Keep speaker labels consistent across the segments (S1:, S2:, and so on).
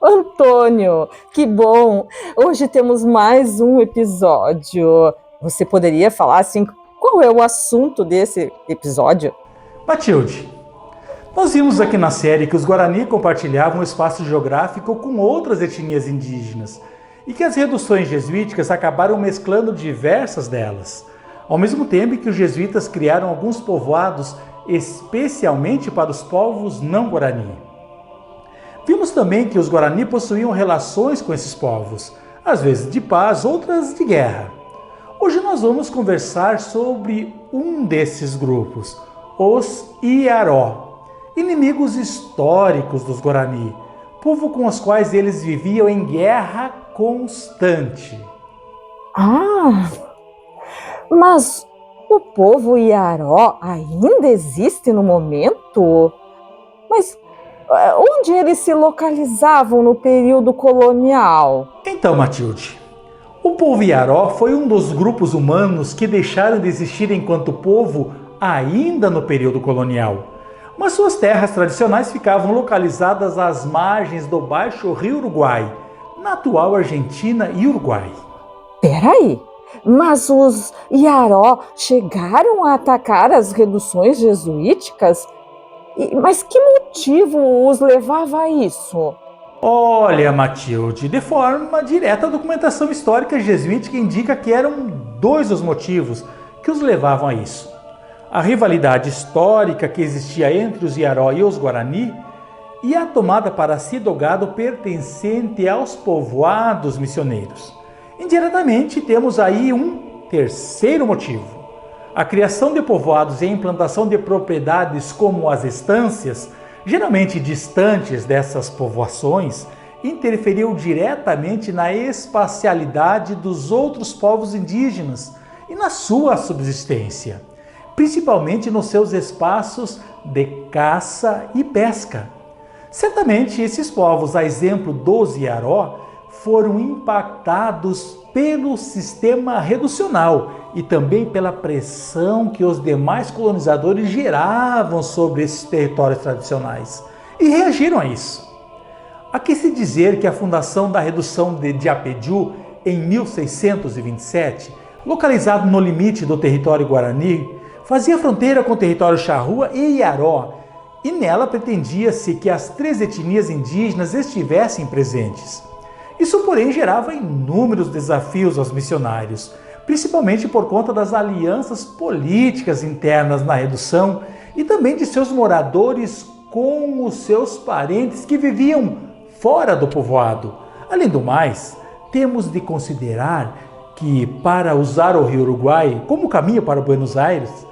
S1: Antônio, que bom! Hoje temos mais um episódio. Você poderia falar assim, qual é o assunto desse episódio?
S2: Matilde, nós vimos aqui na série que os Guarani compartilhavam um espaço geográfico com outras etnias indígenas e que as reduções jesuíticas acabaram mesclando diversas delas, ao mesmo tempo que os jesuítas criaram alguns povoados especialmente para os povos não Guarani. Vimos também que os Guarani possuíam relações com esses povos, às vezes de paz, outras de guerra. Hoje nós vamos conversar sobre um desses grupos, os Iaró, inimigos históricos dos Guarani, povo com os quais eles viviam em guerra constante.
S1: Ah, mas o povo Iaró ainda existe no momento? Mas onde eles se localizavam no período colonial?
S2: Então, Matilde, o povo Iaró foi um dos grupos humanos que deixaram de existir enquanto povo ainda no período colonial. Mas suas terras tradicionais ficavam localizadas às margens do Baixo Rio Uruguai, na atual Argentina e Uruguai.
S1: Peraí, mas os Iaró chegaram a atacar as reduções jesuíticas? Mas que motivo os levava a isso?
S2: Olha, Matilde, de forma direta a documentação histórica jesuítica indica que eram dois os motivos que os levavam a isso. A rivalidade histórica que existia entre os Iaró e os Guarani e a tomada para si do gado pertencente aos povoados missioneiros. Indiretamente, temos aí um terceiro motivo. A criação de povoados e a implantação de propriedades como as estâncias, geralmente distantes dessas povoações, interferiu diretamente na espacialidade dos outros povos indígenas e na sua subsistência, principalmente nos seus espaços de caça e pesca. Certamente esses povos, a exemplo dos Iaró, foram impactados pelo sistema reducional e também pela pressão que os demais colonizadores geravam sobre esses territórios tradicionais e reagiram a isso. Há que se dizer que a fundação da redução de Diapediú em 1627, localizado no limite do território Guarani, fazia fronteira com o território Charrua e Iaró, e nela pretendia-se que as três etnias indígenas estivessem presentes. Isso, porém, gerava inúmeros desafios aos missionários, principalmente por conta das alianças políticas internas na redução e também de seus moradores com os seus parentes que viviam fora do povoado. Além do mais, temos de considerar que, para usar o Rio Uruguai como caminho para Buenos Aires,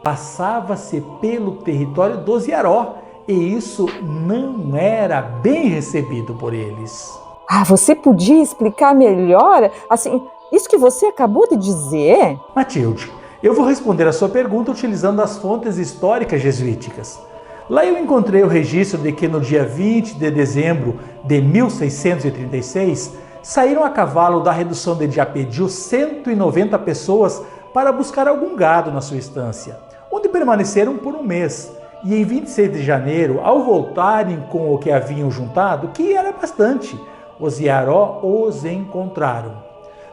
S2: passava-se pelo território dos Iaró e isso não era bem recebido por eles.
S1: Você podia explicar melhor, assim, isso que você acabou de dizer?
S2: Matilde, eu vou responder a sua pergunta utilizando as fontes históricas jesuíticas. Lá eu encontrei o registro de que no dia 20 de dezembro de 1636, saíram a cavalo da redução de Diapediú 190 pessoas para buscar algum gado na sua estância, onde permaneceram por um mês. E em 26 de janeiro, ao voltarem com o que haviam juntado, que era bastante, os Iaró os encontraram.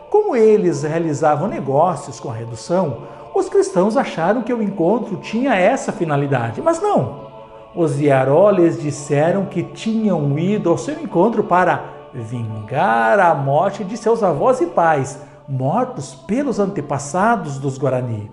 S2: Como eles realizavam negócios com a redução, os cristãos acharam que o encontro tinha essa finalidade, mas não. Os Iaró lhes disseram que tinham ido ao seu encontro para vingar a morte de seus avós e pais, mortos pelos antepassados dos Guarani.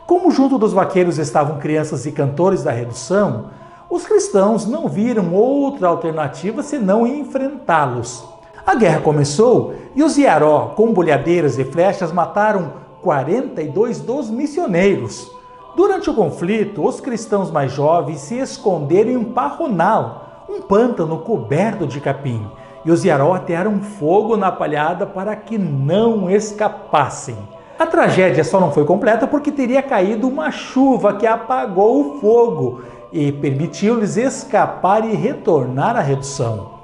S2: Como junto dos vaqueiros estavam crianças e cantores da redução, os cristãos não viram outra alternativa senão enfrentá-los. A guerra começou e os Iaró, com bolhadeiras e flechas, mataram 42 dos missioneiros. Durante o conflito, os cristãos mais jovens se esconderam em um parronal, um pântano coberto de capim, e os Iaró atearam fogo na palhada para que não escapassem. A tragédia só não foi completa porque teria caído uma chuva que apagou o fogo e permitiu-lhes escapar e retornar à redução.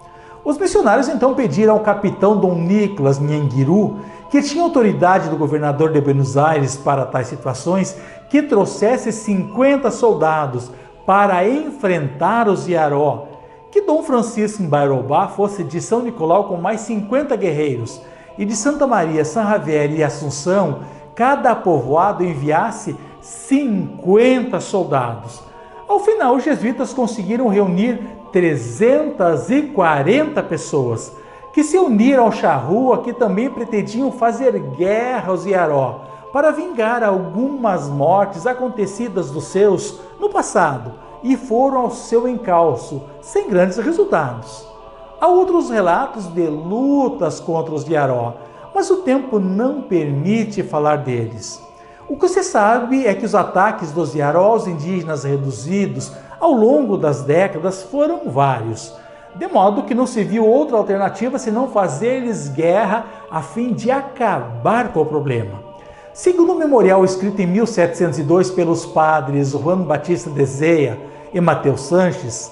S2: Os missionários então pediram ao capitão Dom Nicolas Nhenguiru, que tinha autoridade do governador de Buenos Aires para tais situações, que trouxesse 50 soldados para enfrentar os Iaró, que Dom Francisco Mbairobá fosse de São Nicolau com mais 50 guerreiros e de Santa Maria, São Javier e Assunção, cada povoado enviasse 50 soldados. Ao final, os jesuítas conseguiram reunir 340 pessoas, que se uniram ao charrua, que também pretendiam fazer guerra aos Iaró, para vingar algumas mortes acontecidas dos seus no passado, e foram ao seu encalço, sem grandes resultados. Há outros relatos de lutas contra os Iaró, mas o tempo não permite falar deles. O que se sabe é que os ataques dos Iaró aos indígenas reduzidos ao longo das décadas foram vários, de modo que não se viu outra alternativa senão fazer-lhes guerra a fim de acabar com o problema. Segundo o memorial escrito em 1702 pelos padres Juan Batista de Zeya e Mateus Sanches,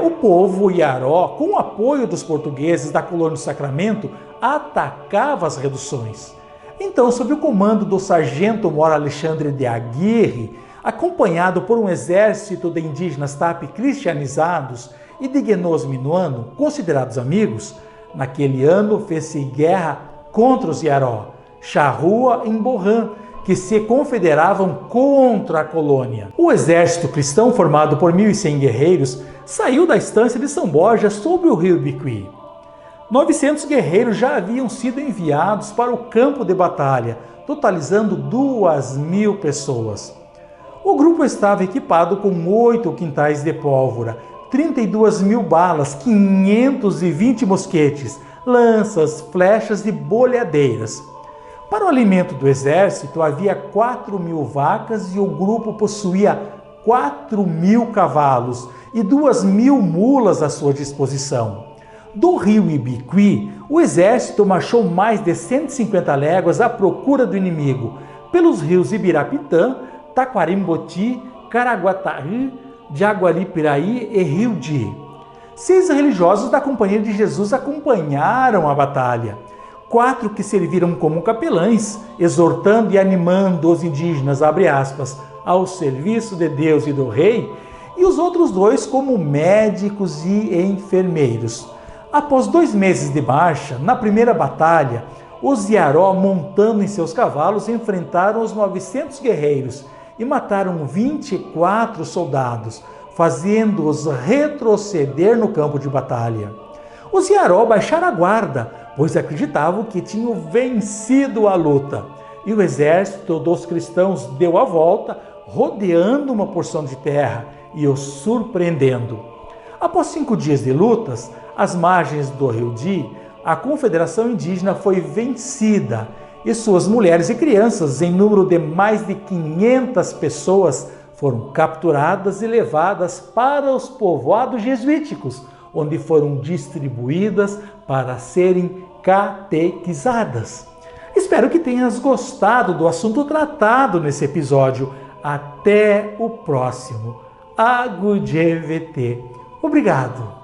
S2: o povo Iaró, com o apoio dos portugueses da colônia do Sacramento, atacava as reduções. Então, sob o comando do sargento Mor Alexandre de Aguirre, acompanhado por um exército de indígenas Tapi cristianizados e de Guenos Minuano, considerados amigos, naquele ano fez-se guerra contra os Iaró, charrua em Borrã, que se confederavam contra a colônia. O exército cristão, formado por 1.100 guerreiros, saiu da estância de São Borja sobre o rio Ibiqui. 900 guerreiros já haviam sido enviados para o campo de batalha, totalizando 2.000 pessoas. O grupo estava equipado com 8 quintais de pólvora, 32.000 balas, 520 mosquetes, lanças, flechas e bolhadeiras. Para o alimento do exército havia 4.000 vacas e o grupo possuía 4.000 cavalos e 2.000 mulas à sua disposição. Do rio Ibiqui, o exército marchou mais de 150 léguas à procura do inimigo, pelos rios Ibirapitã, Taquarimboti, Caraguatari, Jaguaripiraí e Rio Di. 6 religiosos da Companhia de Jesus acompanharam a batalha. 4 que serviram como capelães, exortando e animando os indígenas, abre aspas, ao serviço de Deus e do rei, e os outros 2 como médicos e enfermeiros. Após 2 meses de marcha, na primeira batalha, os Iaró, montando em seus cavalos, enfrentaram os 900 guerreiros e mataram 24 soldados, fazendo-os retroceder no campo de batalha. Os Iaró baixaram a guarda, pois acreditavam que tinham vencido a luta, e o exército dos cristãos deu a volta, rodeando uma porção de terra e os surpreendendo. Após 5 dias de lutas, às margens do rio Di, a Confederação Indígena foi vencida e suas mulheres e crianças, em número de mais de 500 pessoas, foram capturadas e levadas para os povoados jesuíticos, onde foram distribuídas para serem catequizadas. Espero que tenhas gostado do assunto tratado nesse episódio. Até o próximo. Agudjevete. Obrigado.